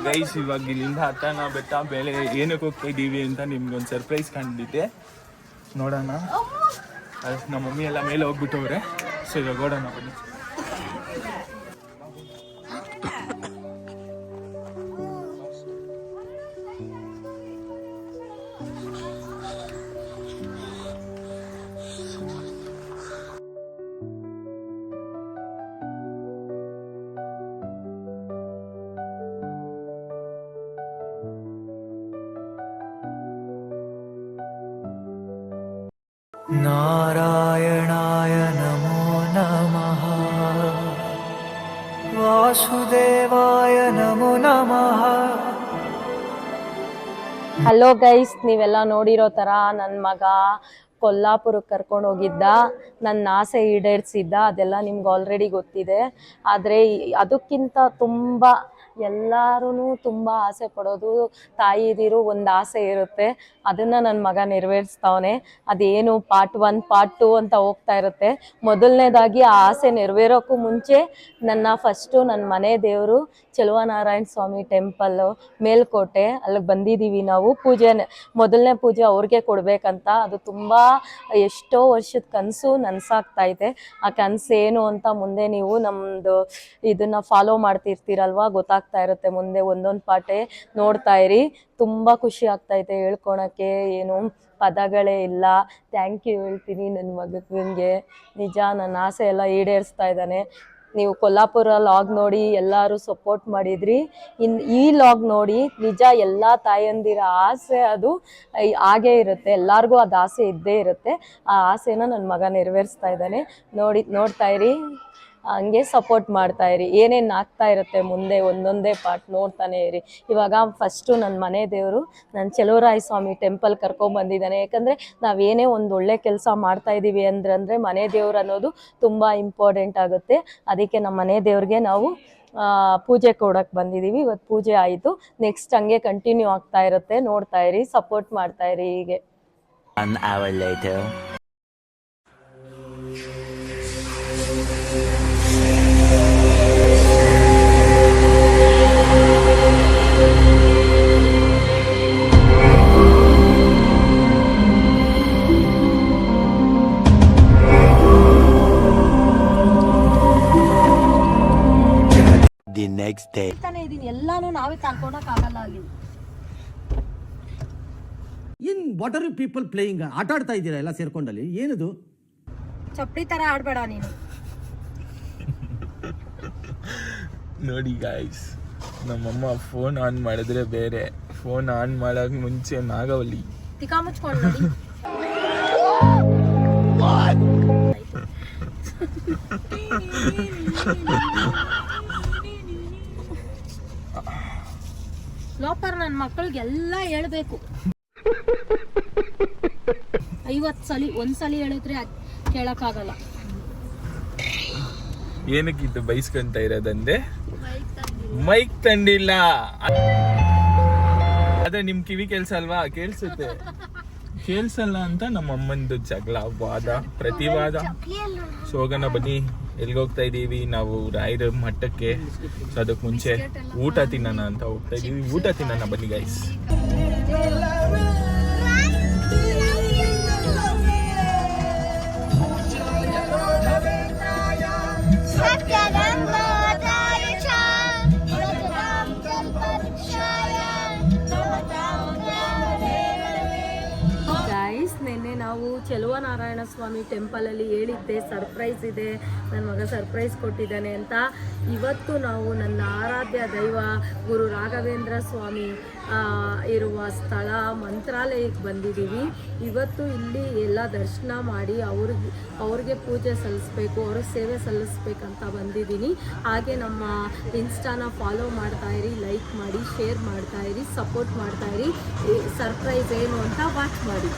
Guys ಇವಾಗ ಇಲ್ಲಿಂದ ಹತ್ತನ ಬೆಟ್ಟ ಬೆಳೆ ಏನಕ್ಕೆ ಹೋಗ್ತಾ ಇದ್ದೀವಿ ಅಂತ ನಿಮ್ಗೊಂದು ಸರ್ಪ್ರೈಸ್ ಕಂಡಿದ್ದೆ. ನೋಡೋಣ. ನಮ್ಮ ಮಮ್ಮಿ ಎಲ್ಲ ಮೇಲೆ ಹೋಗ್ಬಿಟ್ಟವ್ರೆ. ಸೊ ಇವಾಗ ನೋಡೋಣ ಬನ್ನಿ. ನಾರಾಯಣಾಯ ನಮೋ ನಮಃ ವಾಸುದೇವಾಯ ನಮೋ ನಮಃ. ಹಲೋ ಗೈಸ್, ನೀವೆಲ್ಲ ನೋಡಿರೋ ಥರ ನನ್ನ ಮಗ ಕೊಲ್ಲಾಪುರಕ್ಕೆ ಕರ್ಕೊಂಡು ಹೋಗಿದ್ದ, ನನ್ನ ಆಸೆ ಈಡೇರಿಸಿದ್ದ. ಅದೆಲ್ಲ ನಿಮ್ಗೆ ಆಲ್ರೆಡಿ ಗೊತ್ತಿದೆ. ಆದರೆ ಅದಕ್ಕಿಂತ ತುಂಬ ಎಲ್ಲರೂ ತುಂಬ ಆಸೆ ಪಡೋದು ತಾಯಿದಿರು ಒಂದು ಆಸೆ ಇರುತ್ತೆ. ಅದನ್ನು ನನ್ನ ಮಗ ನೆರವೇರಿಸ್ತಾವನೆ. ಅದೇನು ಪಾರ್ಟ್ 1 ಪಾರ್ಟ್ 2 ಅಂತ ಹೋಗ್ತಾ ಇರುತ್ತೆ. ಮೊದಲನೇದಾಗಿ ಆ ಆಸೆ ನೆರವೇರೋಕ್ಕೂ ಮುಂಚೆ ನನ್ನ ಮನೆ ದೇವರು ಚೆಲುವನಾರಾಯಣ ಸ್ವಾಮಿ ಟೆಂಪಲ್ಲು ಮೇಲ್ಕೋಟೆ, ಅಲ್ಲಿಗೆ ಬಂದಿದ್ದೀವಿ ನಾವು. ಮೊದಲನೇ ಪೂಜೆ ಅವ್ರಿಗೆ ಕೊಡಬೇಕಂತ. ಅದು ತುಂಬ ಎಷ್ಟೋ ವರ್ಷದ ಕನಸು ನನಸಾಗ್ತೈತೆ. ಆ ಕನಸು ಏನು ಅಂತ ಮುಂದೆ ನೀವು ನಮ್ಮದು ಇದನ್ನು ಫಾಲೋ ಮಾಡ್ತಿರ್ತೀರಲ್ವ, ಗೊತ್ತಾಗ್ತಾ ಇರುತ್ತೆ. ಮುಂದೆ ಒಂದೊಂದು ಪಾಠೆ ನೋಡ್ತಾ ಇರಿ. ತುಂಬ ಖುಷಿ ಆಗ್ತೈತೆ ಹೇಳ್ಕೊಳಕ್ಕೆ, ಏನು ಪದಗಳೇ ಇಲ್ಲ. ಥ್ಯಾಂಕ್ ಯು ಹೇಳ್ತೀನಿ ನನ್ನ ಮಗನಿಗೆ. ನಿಜ ನನ್ನ ಆಸೆ ಎಲ್ಲ ಈಡೇರಿಸ್ತಾ ಇದ್ದಾನೆ. ನೀವು ಕೊಲ್ಲಾಪುರ ಲಾಗ್ ನೋಡಿ ಎಲ್ಲರೂ ಸಪೋರ್ಟ್ ಮಾಡಿದ್ರಿ. ಈ ಲಾಗ್ ನೋಡಿ ನಿಜ ಎಲ್ಲ ತಾಯಂದಿರ ಆಸೆ ಅದು ಹಾಗೇ ಇರುತ್ತೆ. ಎಲ್ಲರಿಗೂ ಅದು ಆಸೆ ಇದ್ದೇ ಇರುತ್ತೆ. ಆ ಆಸೆನ ನನ್ನ ಮಗ ನೆರವೇರಿಸ್ತಾ ಇದ್ದಾನೆ. ನೋಡ್ತಾ ಇರಿ, ಹಂಗೆ ಸಪೋರ್ಟ್ ಮಾಡ್ತಾ ಇರಿ. ಏನೇನು ಆಗ್ತಾ ಇರುತ್ತೆ ಮುಂದೆ ಒಂದೊಂದೇ ಪಾರ್ಟ್ ನೋಡ್ತಾನೆ ಇರಿ. ಇವಾಗ ಫಸ್ಟು ನನ್ನ ಮನೆ ದೇವರು ನನ್ನ ಚೆಲುವರಾಯ ಸ್ವಾಮಿ ಟೆಂಪಲ್ ಕರ್ಕೊಂಬಂದಿದ್ದಾನೆ. ಯಾಕಂದರೆ ನಾವೇನೇ ಒಂದು ಒಳ್ಳೆ ಕೆಲಸ ಮಾಡ್ತಾಯಿದ್ದೀವಿ ಅಂದರೆ ಮನೆ ದೇವ್ರು ಅನ್ನೋದು ತುಂಬ ಇಂಪಾರ್ಟೆಂಟ್ ಆಗುತ್ತೆ. ಅದಕ್ಕೆ ನಮ್ಮ ಮನೆ ದೇವ್ರಿಗೆ ನಾವು ಪೂಜೆ ಕೊಡೋಕ್ಕೆ ಬಂದಿದ್ದೀವಿ. ಇವತ್ತು ಪೂಜೆ ಆಯಿತು. ನೆಕ್ಸ್ಟ್ ಹಂಗೆ ಕಂಟಿನ್ಯೂ ಆಗ್ತಾ ಇರುತ್ತೆ. ನೋಡ್ತಾ ಇರಿ, ಸಪೋರ್ಟ್ ಮಾಡ್ತಾ ಇರಿ. ಹೀಗೆ ನೆಕ್ಸ್ಟ್ ಡೇ ಎಲ್ಲಾನು ನಾವೇ ತಾಳ್ಕೊಳಕ್ ಆಗಲ್ಲ. ಅಲ್ಲಿ in what are you people playing? ಆಟ ಆಡ್ತಾ ಇದ್ದೀರಾ ಎಲ್ಲ ಸೇರ್ಕೊಂಡಲ್ಲಿ? ಏನದು ಚಪ್ಪಡಿ ತರ ಆಡ್ಬೇಡ ನೀನು. ನೋಡಿ ಗಾಯ್ಸ್, ನಮ್ಮಮ್ಮ ಫೋನ್ ಆನ್ ಮಾಡಿದ್ರೆ ಬೇರೆ, ಫೋನ್ ಆನ್ ಮಾಡಕ್ ಮುಂಚೆ ನಾಗವಲ್ಲಿ ತಿಕಾ ಮುಚ್ಕೊಂಡು ನೋಡಿ. ಲೋಪರ್ ನನ್ನ ಮಕ್ಕಳಿಗೆಲ್ಲ ಹೇಳ್ಬೇಕು. 50 ಸಲ ಒಂದ್ಸಲಿ ಹೇಳಿದ್ರೆ ಕೇಳಕ್ಕಾಗಲ್ಲ. ಏನಕ್ಕಿತ್ತು ಬೈಸ್ಕೊಂತ ಇರೋದಂದೆ? ಮೈಕ್ ತಂದಿಲ್ಲ. ಅದೇ ನಿಮ್ ಕಿವಿ ಕೇಳ್ಸಲ್ವಾ? ಕೇಳ್ಸುತ್ತೆ. ಕೇಳ್ಸಲ್ಲ ಅಂತ ನಮ್ಮ ಅಮ್ಮಂದು ಜಗಳ, ವಾದ ಪ್ರತಿವಾದ. ಸೋಗನ ಬನ್ನಿ, ಎಲ್ಲಿಗೋಗ್ತಾ ಇದ್ದೀವಿ ನಾವು? ರಾಯರ ಮಠಕ್ಕೆ. ಸೊ ಅದಕ್ಕೆ ಮುಂಚೆ ಊಟ ತಿನ್ನೋಣ ಅಂತ ಹೋಗ್ತಾ ಇದ್ದೀವಿ. ಊಟ ತಿನ್ನೋಣ ಬನ್ನಿ ಗೈಸ್. ನಿನ್ನೆ ನಾವು ಚೆಲುವನಾರಾಯಣ ಸ್ವಾಮಿ ಟೆಂಪಲಲ್ಲಿ ಹೇಳಿದ್ದೆ ಸರ್ಪ್ರೈಸ್ ಇದೆ, ನನ್ನ ಮಗ ಸರ್ಪ್ರೈಸ್ ಕೊಟ್ಟಿದ್ದಾನೆ ಅಂತ. ಇವತ್ತು ನಾವು ನನ್ನ ಆರಾಧ್ಯ ದೈವ ಗುರು ರಾಘವೇಂದ್ರ ಸ್ವಾಮಿ ಇರುವ ಸ್ಥಳ ಮಂತ್ರಾಲಯಕ್ಕೆ ಬಂದಿದ್ದೀವಿ. ಇವತ್ತು ಇಲ್ಲಿ ಎಲ್ಲ ದರ್ಶನ ಮಾಡಿ ಅವ್ರಿಗೆ ಪೂಜೆ ಸಲ್ಲಿಸ್ಬೇಕು, ಅವ್ರಿಗೆ ಸೇವೆ ಸಲ್ಲಿಸ್ಬೇಕಂತ ಬಂದಿದ್ದೀನಿ. ಹಾಗೆ ನಮ್ಮ ಇನ್ಸ್ಟಾನ ಫಾಲೋ ಮಾಡ್ತಾಯಿರಿ, ಲೈಕ್ ಮಾಡಿ, ಶೇರ್ ಮಾಡ್ತಾಯಿರಿ, ಸಪೋರ್ಟ್ ಮಾಡ್ತಾಯಿರಿ. ಸರ್ಪ್ರೈಸ್ ಏನು ಅಂತ ವಾಚ್ ಮಾಡಿ.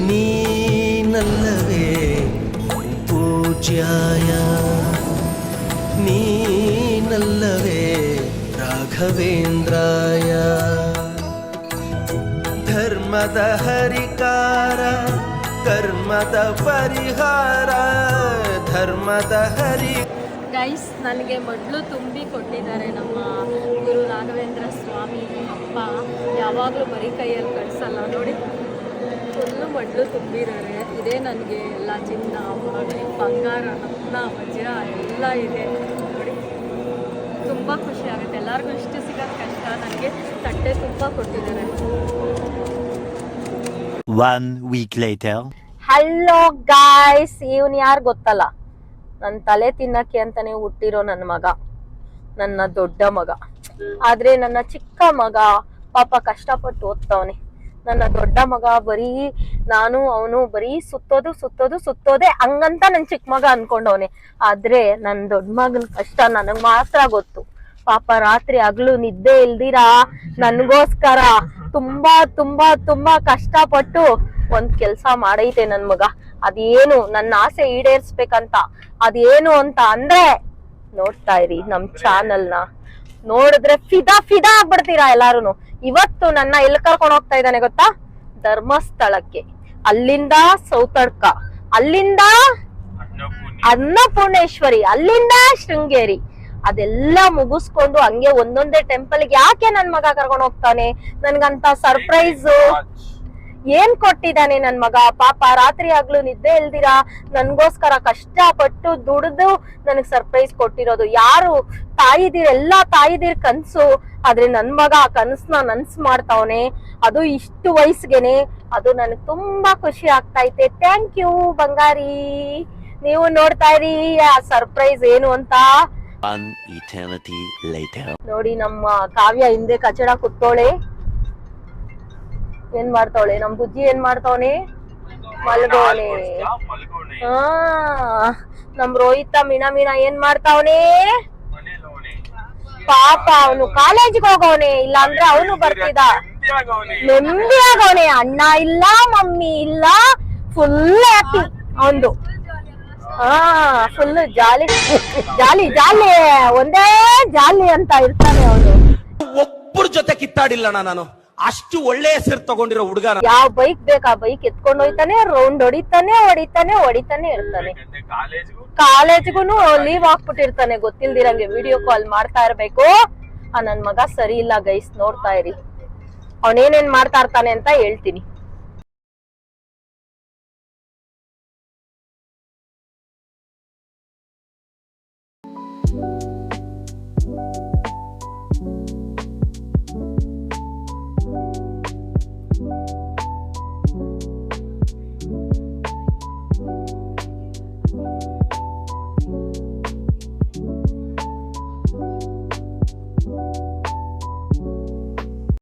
ನೀನಲ್ಲವೇ ಪೂಜ್ಯಾಯ, ನೀನಲ್ಲವೇ ರಾಘವೇಂದ್ರಾಯ, ಧರ್ಮದ ಹರಿಕಾರ ಕರ್ಮದ ಪರಿಹಾರ, ಧರ್ಮದ ಹರಿ ಗೈಸ್ ನನಗೆ ಮೊದಲು ತುಂಬಿ ಕೊಟ್ಟಿದ್ದಾರೆ ನಮ್ಮ ಗುರು ರಾಘವೇಂದ್ರ ಸ್ವಾಮಿ ಅಪ್ಪ. ಯಾವಾಗಲೂ ಬರೀ ಕೈಯಲ್ಲಿ ಕಳಿಸಲ್ಲ ನೋಡಿ, ಫುಲ್ಲು ಮೊದಲು ತುಂಬಿದ್ದಾರೆ. ಇದೇ ನನಗೆ ಎಲ್ಲ ಚಿನ್ನ ಬಂಗಾರ ರತ್ನ ವಜ್ರ ಎಲ್ಲ ಇದೆ ನೋಡಿ. ತುಂಬ ಖುಷಿ ಆಗುತ್ತೆ. ಎಲ್ಲರಿಗೂ ಇಷ್ಟು ಸಿಗೋದು ಕಷ್ಟ, ನನಗೆ ತಟ್ಟೆ ತುಂಬ ಕೊಟ್ಟಿದ್ದಾರೆ. One week later. Hello guys, ಇವನ್ ಯಾರು ಗೊತ್ತಲ್ಲ, ನನ್ನ ತಲೆ ತಿನ್ನಕ್ಕೆ ಅಂತಾನೆ ಹುಟ್ಟಿರೋ ನನ್ನ ಮಗ, ನನ್ನ ದೊಡ್ಡ ಮಗ. ಆದ್ರೆ ನನ್ನ ಚಿಕ್ಕ ಮಗ ಪಾಪ ಕಷ್ಟಪಟ್ಟು ಓದ್ತಾವನೆ. ನನ್ನ ದೊಡ್ಡ ಮಗ ಬರೀ ನಾನು ಅವನು ಬರೀ ಸುತ್ತೋದೆ ಹಂಗಂತ ನನ್ ಚಿಕ್ಕ ಮಗ ಅನ್ಕೊಂಡವನೆ. ಆದ್ರೆ ನನ್ ದೊಡ್ಡ ಮಗನ ಕಷ್ಟ ನನಗ್ ಮಾತ್ರ ಗೊತ್ತು. ಪಾಪ ರಾತ್ರಿ ಹಗಲು ನಿದ್ದೆ ಇಲ್ದಿರಾ ನನ್ಗೋಸ್ಕರ ತುಂಬಾ ತುಂಬಾ ತುಂಬಾ ಕಷ್ಟಪಟ್ಟು ಒಂದ್ ಕೆಲ್ಸ ಮಾಡೈತೆ ನನ್ ಮಗ. ಅದೇನು ನನ್ನ ಆಸೆ ಈಡೇರ್ಸ್ಬೇಕಂತ, ಅದೇನು ಅಂತ ಅಂದ್ರೆ ನೋಡ್ತಾ ಇರಿ ನಮ್ ಚಾನಲ್ ನ. ನೋಡಿದ್ರೆ ಫಿದಾ ಆಗ್ಬಿಡ್ತೀರಾ ಎಲ್ಲಾರುನು. ಇವತ್ತು ನನ್ನ ಎಲ್ಲಿ ಕರ್ಕೊಂಡು ಹೋಗ್ತಾ ಇದ್ದಾನೆ ಗೊತ್ತಾ? ಧರ್ಮಸ್ಥಳಕ್ಕೆ. ಅಲ್ಲಿಂದ ಸೌತಡ್ಕ, ಅಲ್ಲಿಂದ ಅನ್ನಪೂರ್ಣೇಶ್ವರಿ, ಅಲ್ಲಿಂದ ಶೃಂಗೇರಿ. ಅದೆಲ್ಲ ಮುಗಿಸ್ಕೊಂಡು ಹಂಗೆ ಒಂದೊಂದೇ ಟೆಂಪಲ್ಗೆ ಯಾಕೆ ನನ್ ಮಗ ಕರ್ಕೊಂಡು ಹೋಗ್ತಾನೆ? ನನ್ಗಂತ ಸರ್ಪ್ರೈಸ್ ಏನ್ ಕೊಟ್ಟಿದ್ದಾನೆ ನನ್ ಮಗ? ಪಾಪ ರಾತ್ರಿ ಆಗ್ಲೂ ನಿದ್ದೆ ಇಲ್ದಿರಾ ನನ್ಗೋಸ್ಕರ ಕಷ್ಟಪಟ್ಟು ದುಡ್ದು ನನಗ್ ಸರ್ಪ್ರೈಸ್ ಕೊಟ್ಟಿರೋದು. ಯಾರು ಎಲ್ಲಾ ತಾಯಿದಿರ್ ಕನ್ಸು. ಆದ್ರೆ ನನ್ ಮಗ ಆ ಕನ್ಸನ್ನ ನನ್ಸ್ ಮಾಡ್ತಾವನೆ, ಅದು ಇಷ್ಟು ವಯಸ್ಸಿಗೆನೆ. ಅದು ನನಗ್ ತುಂಬಾ ಖುಷಿ ಆಗ್ತೈತೆ. ಥ್ಯಾಂಕ್ ಯು ಬಂಗಾರಿ. ನೀವು ನೋಡ್ತಾ ಇರಿ ಆ ಸರ್ಪ್ರೈಸ್ ಏನು ಅಂತ. One eternity later. ನೋಡಿ ನಮ್ಮ ಕಾವ್ಯ ಹಿಂದೆ ಕಚಡ ಕುತ್ತೋಳೆ. ಏನ್ ಮಾಡ್ತಾವಳೆ? ನಮ್ ಬುಜ್ಜಿ ಏನ್ ಮಾಡ್ತಾವನೆ? ಮಲ್ಗೋನೆ. ಹಾ, ನಮ್ ರೋಹಿತ ಮೀನ ಏನ್ ಮಾಡ್ತಾವನೆ? ಪಾಪ ಅವನು ಕಾಲೇಜ್ಗೆ ಹೋಗವನೆ, ಇಲ್ಲ ಅಂದ್ರೆ ಅವನು ಬರ್ತಿದ್ದ. ನೆಮ್ಮದಿ ಆಗವನೆ. ಅಣ್ಣ ಇಲ್ಲ, ಮಮ್ಮಿ ಇಲ್ಲ, ಫುಲ್ ಹ್ಯಾಪಿ ಅವನು. ಹಾ, ಫುಲ್ ಜಾಲಿ ಒಂದೇ ಜಾಲಿ ಅಂತ ಇರ್ತಾನೆ ಅವನು. ಒಬ್ಬರ ಜೊತೆ ಕಿತ್ತಾಡಿಲ್ಲಣ್ಣ ನಾನು. ಅಷ್ಟು ಒಳ್ಳೆ ಹೆಸರು ತಗೊಂಡಿರೋ ಹುಡುಗ. ಯಾವ ಬೈಕ್ ಬೇಕು ಆ ಬೈಕ್ ಎತ್ಕೊಂಡು ಹೋಯ್ತಾನೆ, ರೌಂಡ್ ಹೊಡಿತಾನೆ ಇರ್ತಾನೆ. ಕಾಲೇಜ್ಗೂನು ಲೀವ್ ಹಾಕ್ಬಿಟ್ಟಿರ್ತಾನೆ ಗೊತ್ತಿಲ್ದಿರಂಗೆ. ವಿಡಿಯೋ ಕಾಲ್ ಮಾಡ್ತಾ ಇರ್ಬೇಕು. ಆ ನನ್ ಮಗ ಸರಿ ಇಲ್ಲ ಗೈಸ್, ನೋಡ್ತಾ ಇರಿ ಅವನೇನೇನ್ ಮಾಡ್ತಾ ಇರ್ತಾನೆ ಅಂತ ಹೇಳ್ತೀನಿ.